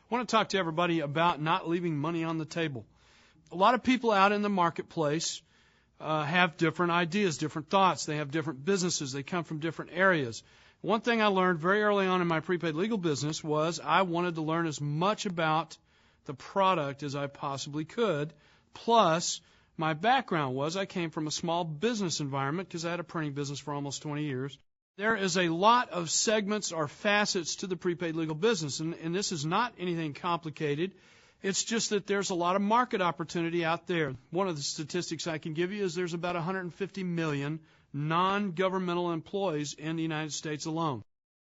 I want to talk to everybody about not leaving money on the table. A lot of people out in the marketplace have different ideas, different thoughts. They have different businesses. They come from different areas. One thing I learned very early on in my prepaid legal business was I wanted to learn as much about the product as I possibly could. Plus, my background was I came from a small business environment because I had a printing business for almost 20 years. There is a lot of segments or facets to the prepaid legal business, and this is not anything complicated. It's just that there's a lot of market opportunity out there. One of the statistics I can give you is there's about 150 million non-governmental employees in the United States alone.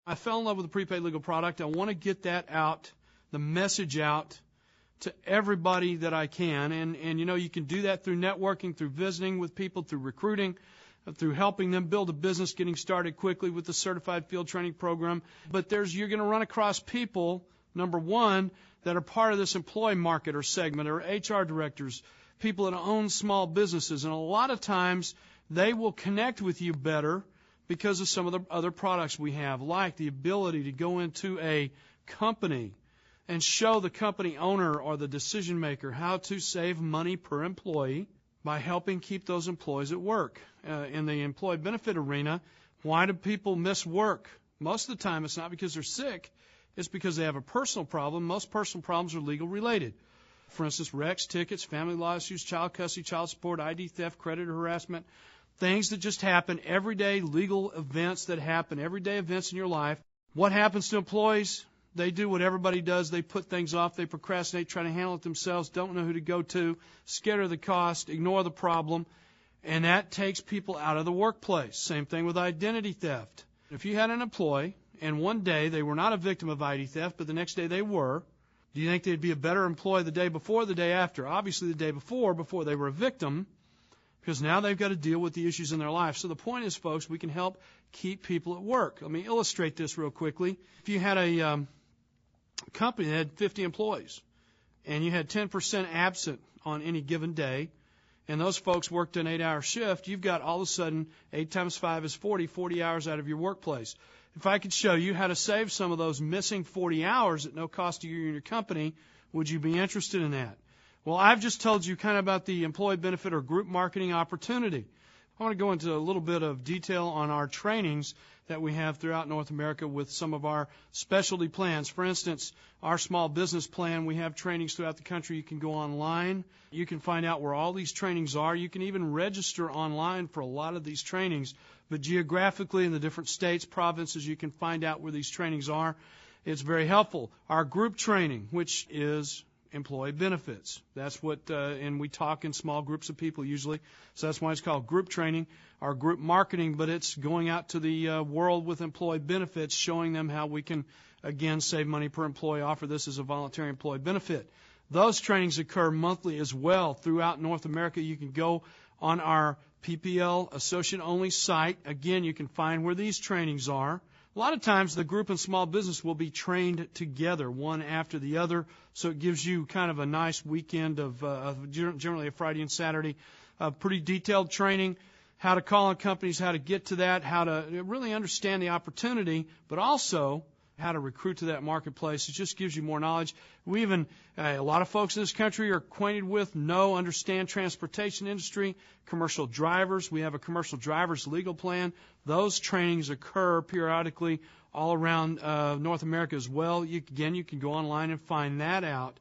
I fell in love with the prepaid legal product. I want to get that out, the message out to everybody that I can. And you know, you can do that through networking, through visiting with people, through recruiting, through helping them build a business, getting started quickly with the Certified Field Training Program. But you're going to run across people, number one, that are part of this employee market or segment, or HR directors, people that own small businesses. And a lot of times they will connect with you better because of some of the other products we have, like the ability to go into a company and show the company owner or the decision maker how to save money per employee by helping keep those employees at work. In the employee benefit arena, why do people miss work? Most of the time it's not because they're sick. It's because they have a personal problem. Most personal problems are legal related. For instance, wrecks, tickets, family law issues, child custody, child support, ID theft, creditor harassment, things that just happen, everyday legal events that happen, everyday events in your life. What happens to employees? They do what everybody does. They put things off. They procrastinate, try to handle it themselves, don't know who to go to, scared of the cost, ignore the problem, and that takes people out of the workplace. Same thing with identity theft. If you had an employee and one day they were not a victim of ID theft, but the next day they were, do you think they'd be a better employee the day before or the day after? Obviously the day before they were a victim, because now they've got to deal with the issues in their life. So the point is, folks, we can help keep people at work. Let me illustrate this real quickly. If you had a company that had 50 employees and you had 10% absent on any given day, and those folks worked an 8-hour shift, you've got all of a sudden 8 times 5 is 40 hours out of your workplace. If I could show you how to save some of those missing 40 hours at no cost to you and your company, would you be interested in that? Well, I've just told you kind of about the employee benefit or group marketing opportunity. I want to go into a little bit of detail on our trainings that we have throughout North America with some of our specialty plans. For instance, our small business plan, we have trainings throughout the country. You can go online. You can find out where all these trainings are. You can even register online for a lot of these trainings. But geographically in the different states, provinces, you can find out where these trainings are. It's very helpful. Our group training, which is employee benefits. That's what, and we talk in small groups of people usually, so that's why it's called group training. Our group marketing, but it's going out to the world with employee benefits, showing them how we can, again, save money per employee, offer this as a voluntary employee benefit. Those trainings occur monthly as well throughout North America. You can go on our PPL associate-only site. Again, you can find where these trainings are. A lot of times the group and small business will be trained together, one after the other, so it gives you kind of a nice weekend of generally a Friday and Saturday, pretty detailed training, how to call on companies, how to get to that, how to really understand the opportunity, but also how to recruit to that marketplace. It just gives you more knowledge. We even, a lot of folks in this country are acquainted with, understand transportation industry, commercial drivers. We have a commercial driver's legal plan. Those trainings occur periodically all around North America as well. You can go online and find that out.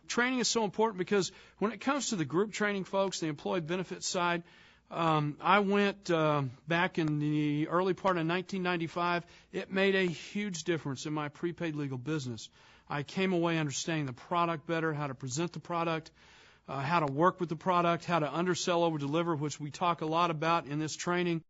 Training is so important because when it comes to the group training, folks, the employee benefits side, I went back in the early part of 1995. It made a huge difference in my prepaid legal business. I came away understanding the product better, how to present the product, how to work with the product, how to undersell, over-deliver, which we talk a lot about in this training.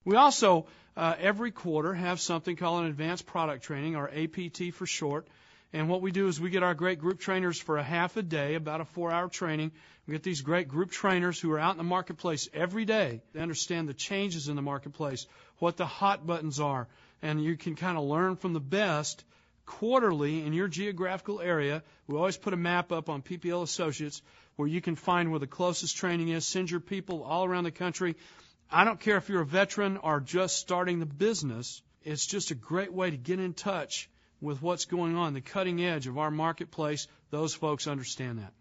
We also, every quarter, have something called an advanced product training, or APT for short. And what we do is we get our great group trainers for a half a day, about a 4-hour training. We get these great group trainers who are out in the marketplace every day. They understand the changes in the marketplace, what the hot buttons are, and you can kind of learn from the best quarterly in your geographical area. We always put a map up on PPL Associates where you can find where the closest training is. Send your people all around the country. I don't care if you're a veteran or just starting the business. It's just a great way to get in touch with what's going on, the cutting edge of our marketplace, those folks understand that.